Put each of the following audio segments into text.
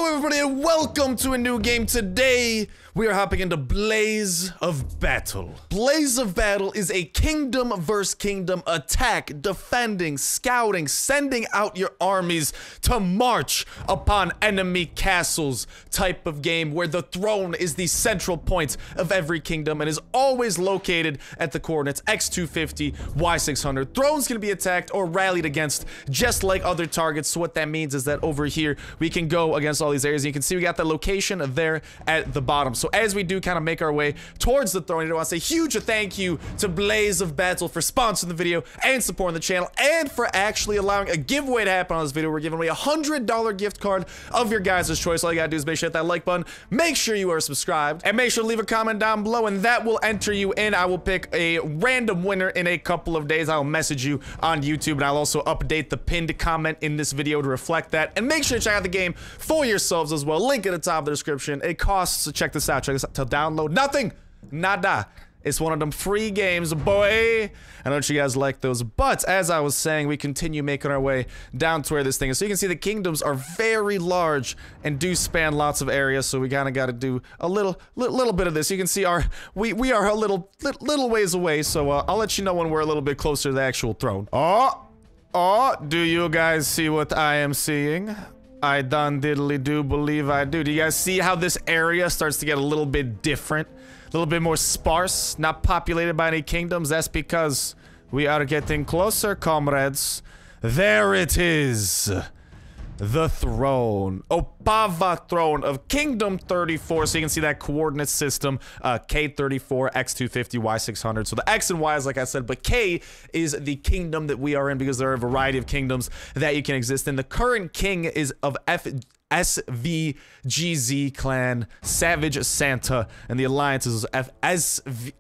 Hello everybody and welcome to a new game. Today we are hopping into Blaze of Battle. Blaze of Battle is a kingdom versus kingdom attack, defending, scouting, sending out your armies to march upon enemy castles type of game where the throne is the central point of every kingdom and is always located at the coordinates X250, Y600. Thrones can be attacked or rallied against just like other targets. So what that means is that over here we can go against all these areas. You can see we got the location there at the bottom. So as we do kind of make our way towards the throne, I want to say huge thank you to Blaze of Battle for sponsoring the video and supporting the channel and for actually allowing a giveaway to happen on this video. We're giving away a $100 gift card of your guys' choice. All you gotta do is make sure to hit that like button, make sure you are subscribed, and make sure to leave a comment down below, and that will enter you in. I will pick a random winner in a couple of days. I'll message you on YouTube, and I'll also update the pinned comment in this video to reflect that. And make sure to check out the game for yourselves as well. Link at the top of the description. It costs, so check this out, to download nothing, nada. It's one of them free games, boy. I know you guys like those, but as I was saying, we continue making our way down to where this thing is. So you can see the kingdoms are very large and do span lots of areas. So we kind of got to do a little bit of this. You can see we are a little ways away. So I'll let you know when we're a little bit closer to the actual throne. Oh, do you guys see what I am seeing? I done diddly do believe I do. Do you guys see how this area starts to get a little bit different? A little bit more sparse, not populated by any kingdoms. That's because we are getting closer, comrades. There it is. The throne. Opava throne of Kingdom 34. So you can see that coordinate system, K34, X250, Y600. So the X and Y is like I said, but K is the kingdom that we are in because there are a variety of kingdoms that you can exist in. The current king is of SVGZ clan, Savage Santa, and the alliance is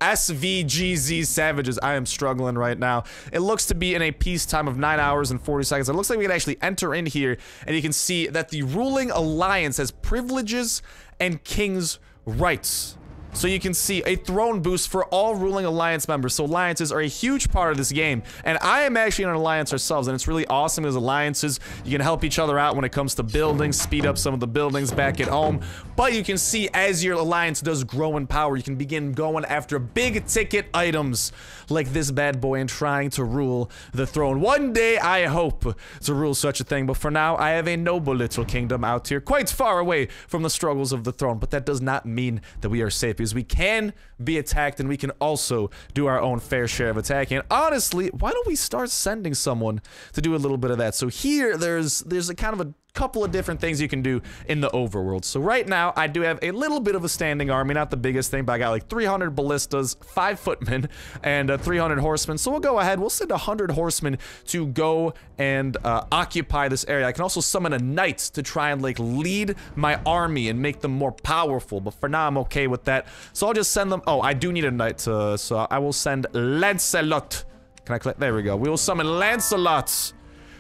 SVGZ Savages. I am struggling right now. It looks to be in a peacetime of 9 hours and 40 seconds. It looks like we can actually enter in here, and you can see that the ruling alliance has privileges and king's rights. So you can see a throne boost for all ruling alliance members. So alliances are a huge part of this game. And I am actually in an alliance ourselves. And it's really awesome as alliances. You can help each other out when it comes to buildings, speed up some of the buildings back at home. But you can see as your alliance does grow in power, you can begin going after big ticket items like this bad boy and trying to rule the throne. One day I hope to rule such a thing. But for now, I have a noble little kingdom out here quite far away from the struggles of the throne. But that does not mean that we are safe, because we can be attacked and we can also do our own fair share of attacking. And honestly, why don't we start sending someone to do a little bit of that? So here there's a kind of a couple of different things you can do in the overworld. So right now I do have a little bit of a standing army, not the biggest thing, but I got like 300 ballistas, 5 footmen, and 300 horsemen. So we'll go ahead, we'll send 100 horsemen to go and occupy this area. I can also summon a knight to try and like lead my army and make them more powerful, but for now I'm okay with that. So I'll just send them. Oh, I do need a knight to, so I will send Lancelot. Can I click? There we go. We will summon Lancelot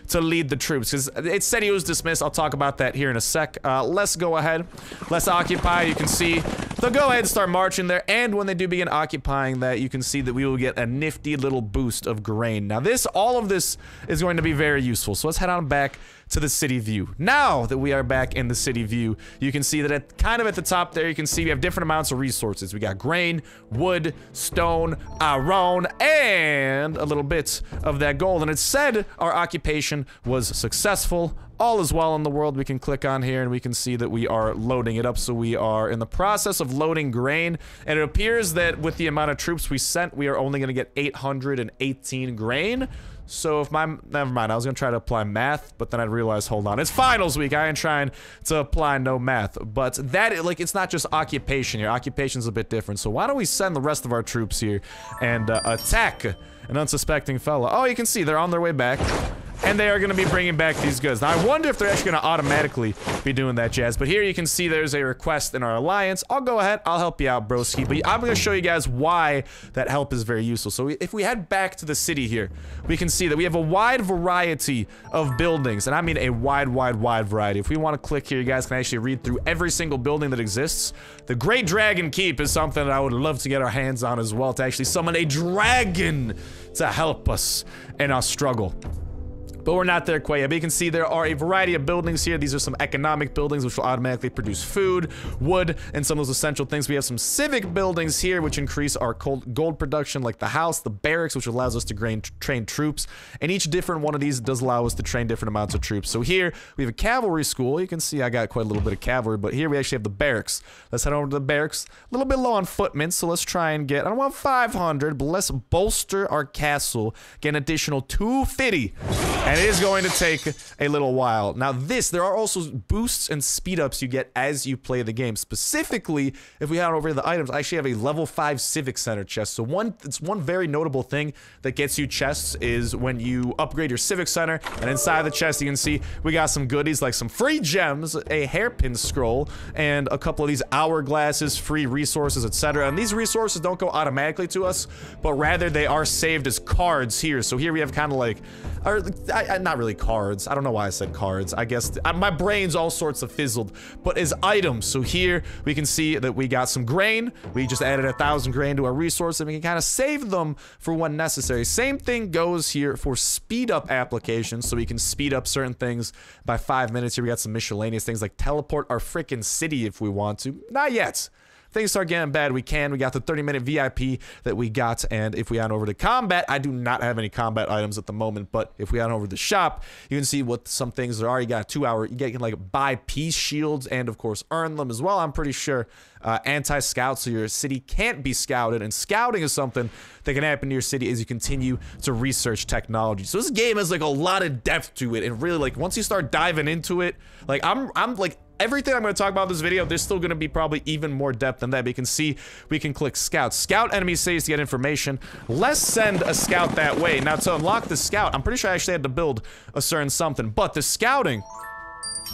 to lead the troops, because it said he was dismissed. I'll talk about that here in a sec. Let's go ahead. Let's occupy. You can see they'll go ahead and start marching there, and when they do begin occupying that, you can see that we will get a nifty little boost of grain. Now all of this is going to be very useful, so let's head on back to the city view. Now that we are back in the city view, you can see that kind of at the top there, you can see we have different amounts of resources. We got grain, wood, stone, iron, and a little bit of that gold. And it said our occupation was successful. All is well in the world. We can click on here and we can see that we are loading it up. So we are in the process of loading grain, and it appears that with the amount of troops we sent, we are only going to get 818 grain. So if never mind, I was gonna try to apply math, but then I realized, hold on, it's finals week. I ain't trying to apply no math. But that, like, it's not just occupation here. Occupation's a bit different. So why don't we send the rest of our troops here and attack an unsuspecting fella? Oh, you can see they're on their way back. And they are going to be bringing back these goods. Now, I wonder if they're actually going to automatically be doing that jazz. But here you can see there's a request in our alliance. I'll go ahead. I'll help you out, broski. But I'm going to show you guys why that help is very useful. So if we head back to the city here, we can see that we have a wide variety of buildings. And I mean a wide variety. If we want to click here, you guys can actually read through every single building that exists. The Great Dragon Keep is something that I would love to get our hands on as well, to actually summon a dragon to help us in our struggle. But we're not there quite yet. But you can see there are a variety of buildings here. These are some economic buildings, which will automatically produce food, wood, and some of those essential things. We have some civic buildings here, which increase our gold production, like the house, the barracks, which allows us to train troops. And each different one of these does allow us to train different amounts of troops. So here, we have a cavalry school. You can see I got quite a little bit of cavalry, but here we actually have the barracks. Let's head over to the barracks. A little bit low on footmen, so let's try and get, I don't want 500, but let's bolster our castle, get an additional 250. And it is going to take a little while. Now there are also boosts and speed ups you get as you play the game. Specifically, if we head over to the items, I actually have a level 5 civic center chest. So it's one very notable thing that gets you chests is when you upgrade your civic center, and inside the chest you can see we got some goodies like some free gems, a hairpin scroll, and a couple of these hourglasses, free resources, etc. And these resources don't go automatically to us, but rather they are saved as cards here. So here we have kind of like, not really cards. I don't know why I said cards. I guess my brain's all sorts of fizzled, but as items. So here we can see that we got some grain. We just added 1,000 grain to our resource, and we can kind of save them for when necessary. Same thing goes here for speed up applications. So we can speed up certain things by 5 minutes. Here we got some miscellaneous things like teleport our freaking city if we want to. Not yet. Things start getting bad, we can. We got the 30-minute VIP that we got, and if we head over to combat, I do not have any combat items at the moment, but if we head over to the shop, you can see what some things there are. You got a 2-hour, you can like buy peace shields and of course earn them as well. I'm pretty sure anti-scout, so your city can't be scouted, and scouting is something that can happen to your city as you continue to research technology. So this game has like a lot of depth to it, and really like once you start diving into it, like I'm like, everything I'm going to talk about in this video, there's still going to be probably even more depth than that. But you can see we can click scout. Scout enemy cities to get information. Let's send a scout that way. Now to unlock the scout, I'm pretty sure I actually had to build a certain something. But the scouting,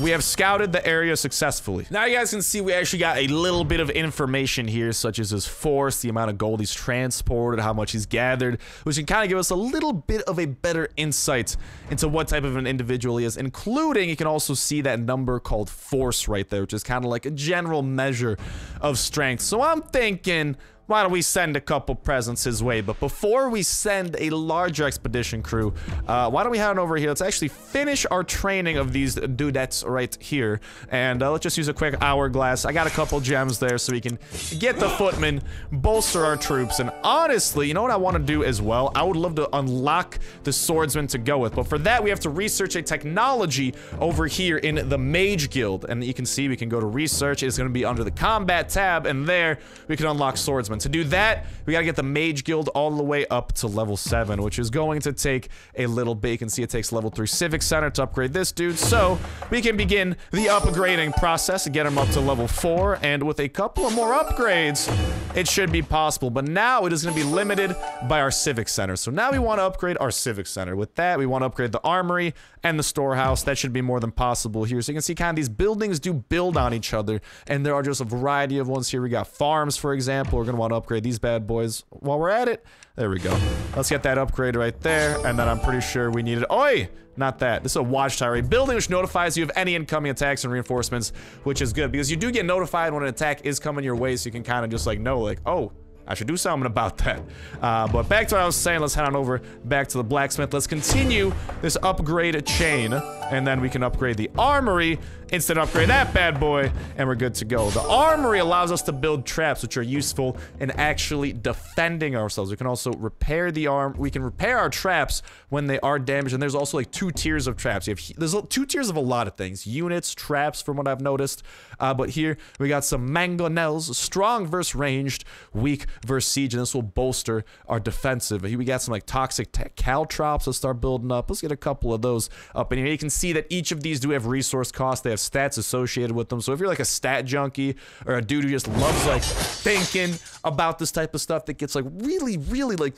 we have scouted the area successfully. Now you guys can see we actually got a little bit of information here, such as his force, the amount of gold he's transported, how much he's gathered, which can kind of give us a little bit of a better insight into what type of an individual he is, including you can also see that number called force right there, which is kind of like a general measure of strength. So I'm thinking, why don't we send a couple presents his way? But before we send a larger expedition crew, why don't we head on over here? Let's actually finish our training of these dudettes right here. And let's just use a quick hourglass. I got a couple gems there so we can get the footmen, bolster our troops. And honestly, you know what I want to do as well? I would love to unlock the swordsman to go with. But for that, we have to research a technology over here in the Mage Guild. And you can see we can go to research. It's going to be under the combat tab. And there, we can unlock swordsman. To do that, we gotta get the Mage Guild all the way up to level 7, which is going to take a little bit. You can see it takes level 3 Civic Center to upgrade this dude, so we can begin the upgrading process and get him up to level 4, and with a couple of more upgrades, it should be possible. But now it is gonna be limited by our Civic Center. So now we want to upgrade our Civic Center. With that, we want to upgrade the armory and the storehouse. That should be more than possible here. So you can see kind of these buildings do build on each other, and there are just a variety of ones here. We got farms, for example. We're gonna want to upgrade these bad boys while we're at it. There we go. Let's get that upgrade right there, and then I'm pretty sure we needed, oi, not that. This is a watchtower, a building which notifies you of any incoming attacks and reinforcements, which is good because you do get notified when an attack is coming your way, so you can kind of just like know like, oh, I should do something about that. But back to what I was saying, let's head on over back to the blacksmith. Let's continue this upgrade chain, and then we can upgrade the armory, instant upgrade that bad boy, and we're good to go. The armory allows us to build traps, which are useful in actually defending ourselves. We can also repair the we can repair our traps when they are damaged, and there's also like 2 tiers of traps. There's 2 tiers of a lot of things. Units, traps, from what I've noticed. But here, we got some mangonels, strong versus ranged, weak versus siege, and this will bolster our defensive. Here we got some like toxic caltrops. Let's start building up. Let's get a couple of those up in here. You can see that each of these do have resource costs. They have stats associated with them. So if you're like a stat junkie or a dude who just loves like thinking about this type of stuff, that gets like really like,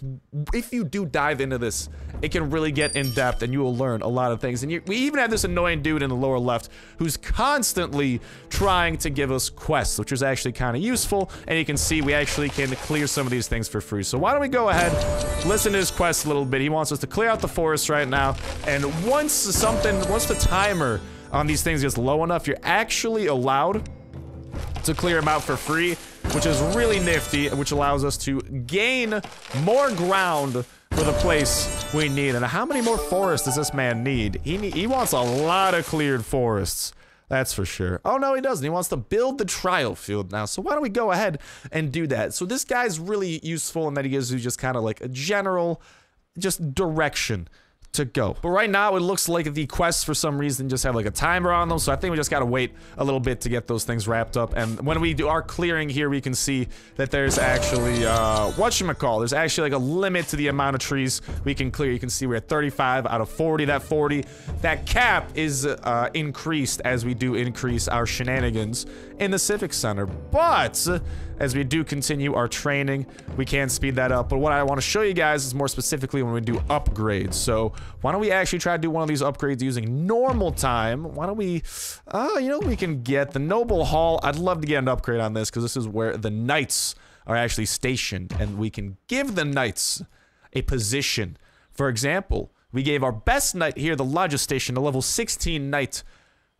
if you do dive into this, it can really get in depth and you will learn a lot of things. And we even have this annoying dude in the lower left who's constantly trying to give us quests, which is actually kind of useful. And you can see we actually can clear some of these things for free. So why don't we go ahead, listen to his quest a little bit. He wants us to clear out the forest right now, and once the timer on these things gets low enough, you're actually allowed to clear them out for free, which is really nifty, which allows us to gain more ground for the place we need. And how many more forests does this man need? He wants a lot of cleared forests. That's for sure. Oh, no, he doesn't. He wants to build the trial field now. So why don't we go ahead and do that? So this guy's really useful in that he gives you just kind of like a general, just direction to go. But right now, it looks like the quests, for some reason, just have like a timer on them. So I think we just got to wait a little bit to get those things wrapped up. And when we do our clearing here, we can see that there's actually, whatchamacall, there's actually like a limit to the amount of trees we can clear. You can see we're at 35 out of 40. That cap is increased as we do increase our shenanigans in the Civic Center. But as we do continue our training, we can speed that up. But what I want to show you guys is more specifically when we do upgrades. So why don't we actually try to do one of these upgrades using normal time? Why don't we, you know, we can get the Noble Hall. I'd love to get an upgrade on this because this is where the knights are actually stationed, and we can give the knights a position. For example, we gave our best knight here, the Logistician, a level 16 knight,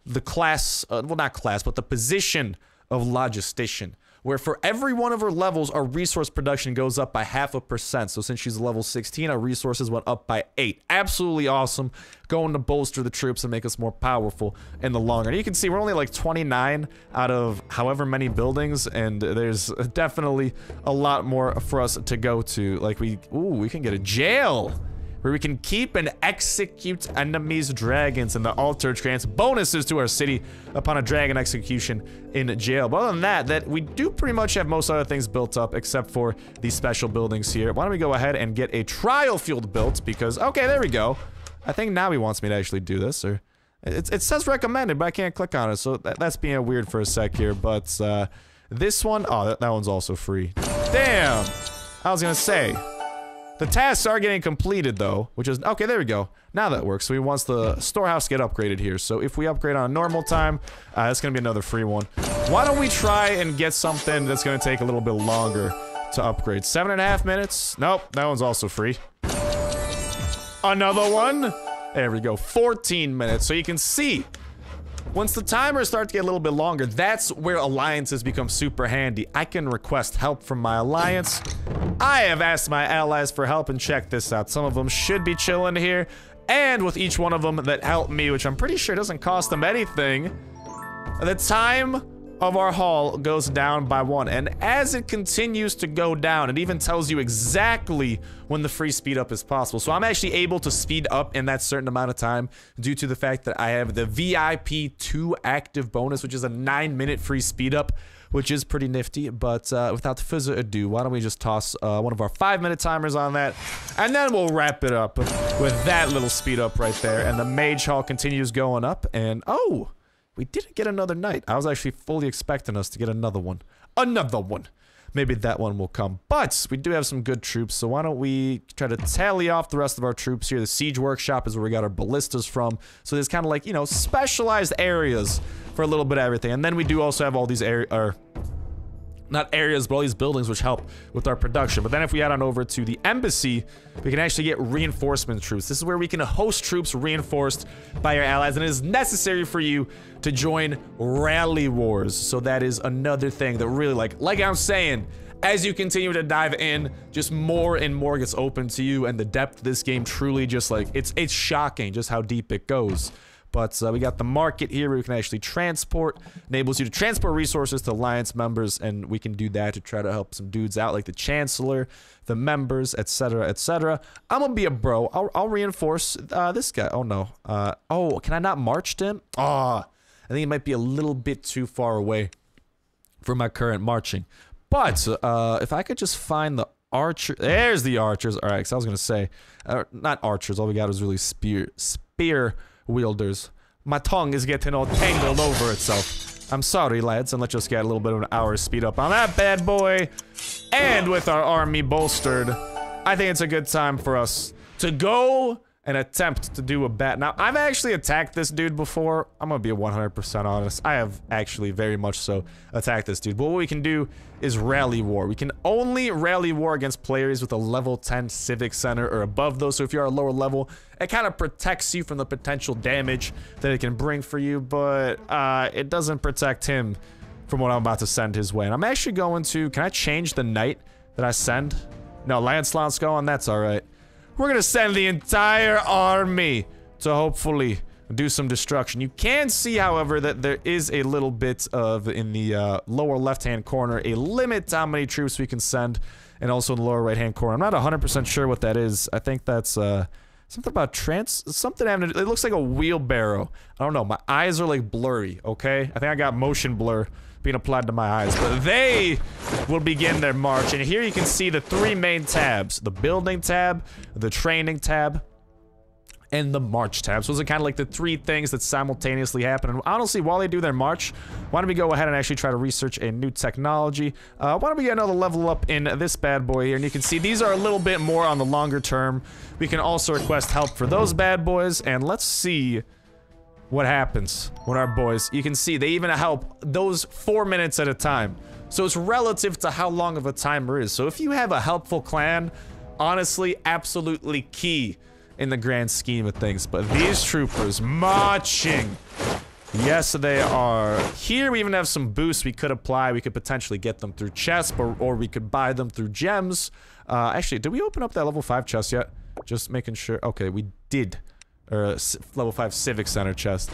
the class, well, not class, but the position of Logistician, where for every one of her levels, our resource production goes up by 0.5%. So since she's a level 16, our resources went up by 8. Absolutely awesome. Going to bolster the troops and make us more powerful in the long run. You can see we're only like 29 out of however many buildings, and there's definitely a lot more for us to go to. Like we can get a jail where we can keep and execute enemies' dragons, and the altar grants bonuses to our city upon a dragon execution in jail. But other than that, we do pretty much have most other things built up except for these special buildings here. Why don't we go ahead and get a trial field built? Because, okay, there we go. I think now he wants me to actually do this, or it says recommended, but I can't click on it, so that's being weird for a sec here. But this one, oh, that one's also free. Damn, I was gonna say. The tasks are getting completed, though, which is... Okay, there we go. Now that works. So he wants the storehouse get upgraded here. So if we upgrade on normal time, that's going to be another free one. Why don't we try and get something that's going to take a little bit longer to upgrade? 7.5 minutes? Nope, that one's also free. Another one? There we go. 14 minutes. So you can see... Once the timers start to get a little bit longer, that's where alliances become super handy. I can request help from my alliance. I have asked my allies for help, and check this out. Some of them should be chilling here. And with each one of them that help me, which I'm pretty sure doesn't cost them anything, the time of our haul goes down by 1. And as it continues to go down, it even tells you exactly when the free speed up is possible. So I'm actually able to speed up in that certain amount of time due to the fact that I have the VIP 2 active bonus, which is a 9-minute free speed up, which is pretty nifty. But without further ado, why don't we just toss one of our 5-minute timers on that, and then we'll wrap it up with that little speed up right there. And the mage hall continues going up, and oh, we didn't get another knight. I was actually fully expecting us to get another one. Another one. Maybe that one will come. But we do have some good troops, so why don't we try to tally off the rest of our troops here. The siege workshop is where we got our ballistas from. So there's kind of like, you know, specialized areas for a little bit of everything. And then we do also have all these not areas, but all these buildings which help with our production. But then if we add on over to the embassy, we can actually get reinforcement troops. This is where we can host troops reinforced by your allies, and it is necessary for you to join rally wars. So that is another thing that really, like I'm saying, as you continue to dive in, just more and more gets open to you, and the depth of this game truly just like, it's shocking just how deep it goes. But we got the market here where we can actually transport. Enables you to transport resources to Alliance members, and we can do that to try to help some dudes out, like the Chancellor, the members, etc., etc. I'm gonna be a bro. I'll reinforce this guy. Oh, no. Oh, can I not march to him? Oh, I think it might be a little bit too far away for my current marching. But if I could just find the archer. There's the archers. All right, because I was going to say, not archers. All we got is really spear wielders. My tongue is getting all tangled over itself. I'm sorry, lads, and let's just get a little bit of an hour speed up on that bad boy. And with our army bolstered, I think it's a good time for us to go and attempt to do a bat. Now, I've actually attacked this dude before. I'm gonna be 100% honest. I have actually very much so attacked this dude. But what we can do is rally war. We can only rally war against players with a level 10 civic center or above those. So if you're a lower level, it kind of protects you from the potential damage that it can bring for you, but it doesn't protect him from what I'm about to send his way. And I'm actually going to, can I change the knight that I send? No, Lancelot's going, that's all right. we're gonna send the entire army to hopefully do some destruction. You can see, however, that there is a little bit of, in the lower left-hand corner, a limit to how many troops we can send, and also in the lower right-hand corner. I'm not 100% sure what that is. I think that's, something about something having to, it looks like a wheelbarrow. I don't know, my eyes are like blurry, okay? I think I got motion blur being applied to my eyes, but they will begin their march, and here you can see the 3 main tabs: the building tab, the training tab, and the march tab. So those are kind of like the 3 things that simultaneously happen. And honestly, while they do their march, why don't we go ahead and actually try to research a new technology? Why don't we get another level up in this bad boy here? And you can see these are a little bit more on the longer term. We can also request help for those bad boys, and let's see what happens when our boys, you can see they even help those 4 minutes at a time. So it's relative to how long of a timer is. So if you have a helpful clan, honestly, absolutely key in the grand scheme of things. But these troopers marching, yes they are. Here we even have some boosts we could apply. We could potentially get them through chests, or we could buy them through gems. Actually, did we open up that level 5 chest yet? Just making sure. Okay, we did. Level 5 Civic Center chest.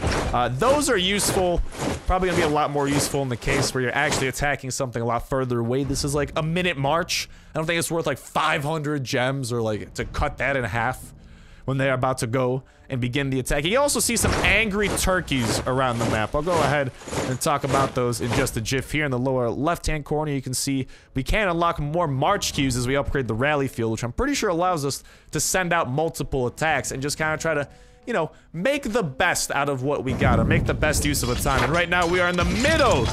Those are useful. Probably gonna be a lot more useful in the case where you're actually attacking something a lot further away. This is like a minute march. I don't think it's worth like 500 gems, or like to cut that in half when they're about to go and begin the attack. You also see some angry turkeys around the map. I'll go ahead and talk about those in just a jiff. Here in the lower left-hand corner, you can see we can unlock more march queues as we upgrade the rally field, which I'm pretty sure allows us to send out multiple attacks and just kind of try to, you know, make the best out of what we got, or make the best use of a time. And right now, we are in the middle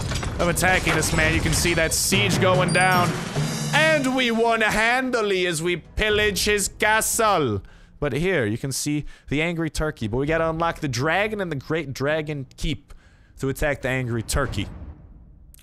of attacking this man. You can see that siege going down, and we won handily as we pillage his castle. But here, you can see the angry turkey, but we gotta unlock the dragon and the great dragon keep to attack the angry turkey.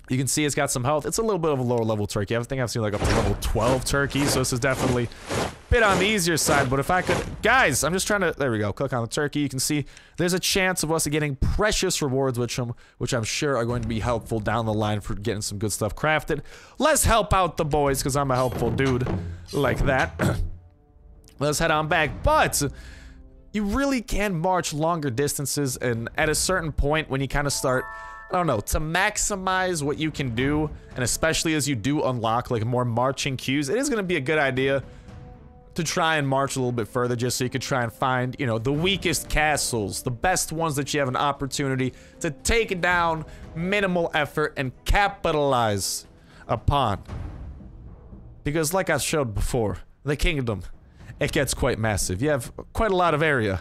You can see it's got some health. It's a little bit of a lower level turkey. I think I've seen like up to level 12 turkey, so this is definitely a bit on the easier side. But if I could, guys, I'm just trying to, there we go, click on the turkey. You can see there's a chance of us getting precious rewards, which I'm sure are going to be helpful down the line for getting some good stuff crafted. Let's help out the boys, because I'm a helpful dude like that. Let's head on back, but you really can march longer distances, and at a certain point when you kind of start, I don't know, to maximize what you can do, and especially as you do unlock like more marching queues, it is going to be a good idea to try and march a little bit further, just so you could try and find, you know, the weakest castles, the best ones that you have an opportunity to take down, minimal effort, and capitalize upon. Because like I showed before, the kingdom, it gets quite massive. You have quite a lot of area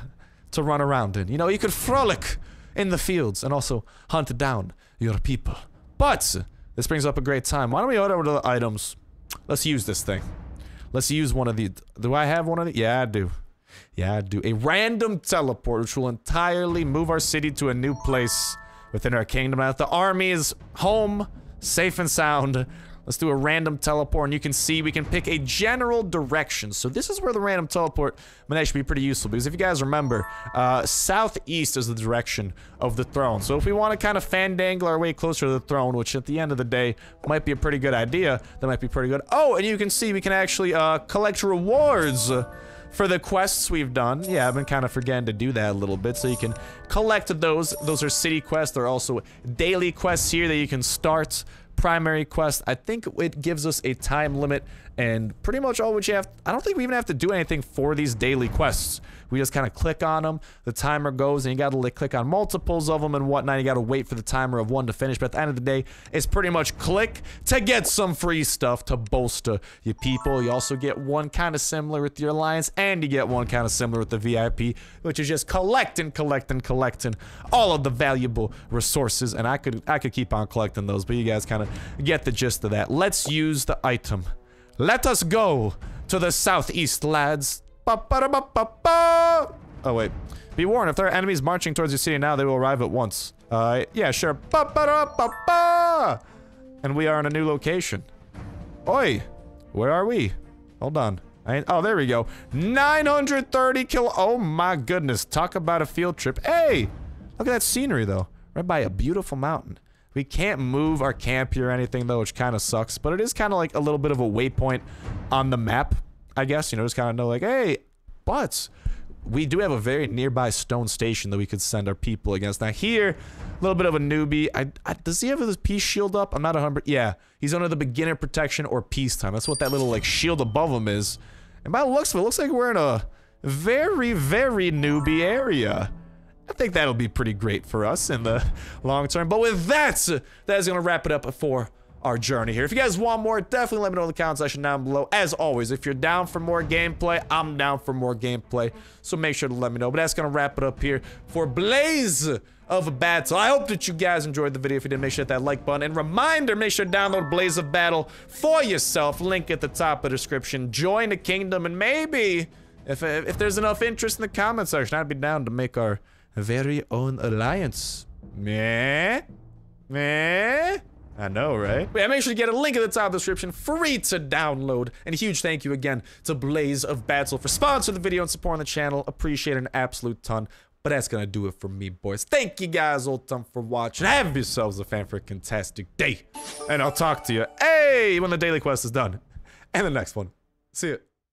to run around in. You know, you could frolic in the fields and also hunt down your people. But this brings up a great time. Why don't we go over to the items? Let's use this thing. Let's use one of these. Do I have one of these? Yeah, I do. Yeah, I do. A random teleport, which will entirely move our city to a new place within our kingdom. Now, if the army is home, safe and sound, let's do a random teleport, and you can see we can pick a general direction. So this is where the random teleport might actually be pretty useful, because if you guys remember, southeast is the direction of the throne. So if we want to kind of fandangle our way closer to the throne, which at the end of the day might be a pretty good idea, that might be pretty good. Oh, and you can see we can actually collect rewards for the quests we've done. Yeah, I've been kind of forgetting to do that a little bit, so you can collect those. Those are city quests. There are also daily quests here that you can start. Primary quest, I think it gives us a time limit, and pretty much all what you have, I don't think we even have to do anything for these daily quests. We just kind of click on them, the timer goes, and you gotta like, click on multiples of them and whatnot. You gotta wait for the timer of one to finish, but at the end of the day, it's pretty much click to get some free stuff to bolster your people. You also get one kind of similar with your alliance, and you get one kind of similar with the VIP, which is just collecting all of the valuable resources. And I could keep on collecting those, but you guys kind of get the gist of that. Let's use the item. Let us go to the southeast, lads. Oh, wait. Be warned, if there are enemies marching towards your city now, they will arrive at once. Yeah, sure. And we are in a new location. Oi! Where are we? Hold on. Oh, there we go. 930 kilo. Oh my goodness. Talk about a field trip. Hey! Look at that scenery, though. Right by a beautiful mountain. We can't move our camp here or anything, though, which kind of sucks. But it is kind of like a little bit of a waypoint on the map, I guess. You know, just kind of know, like, hey, but we do have a very nearby stone station that we could send our people against. Now here, a little bit of a newbie. Does he have his peace shield up? I'm not 100. Yeah, he's under the beginner protection or peacetime. That's what that little like shield above him is. And by the looks of it, looks like we're in a very, very newbie area. I think that'll be pretty great for us in the long term. But with that, that is going to wrap it up for our journey here. If you guys want more, definitely let me know in the comment section down below. As always, if you're down for more gameplay, I'm down for more gameplay. So make sure to let me know. But that's going to wrap it up here for Blaze of Battle. I hope that you guys enjoyed the video. If you did, make sure to hit that like button. And reminder, make sure to download Blaze of Battle for yourself. Link at the top of the description. Join the kingdom. And maybe, if there's enough interest in the comment section, I'd be down to make our very own alliance. Meh? Meh? I know, right? Yeah, make sure to get a link at the top of the description, free to download. And a huge thank you again to Blaze of Battle for sponsoring the video and supporting the channel. Appreciate it an absolute ton. But that's gonna do it for me, boys. Thank you guys all time for watching. Have yourselves a fan-freaking-tastic day. And I'll talk to you, hey, when the daily quest is done. And the next one. See ya.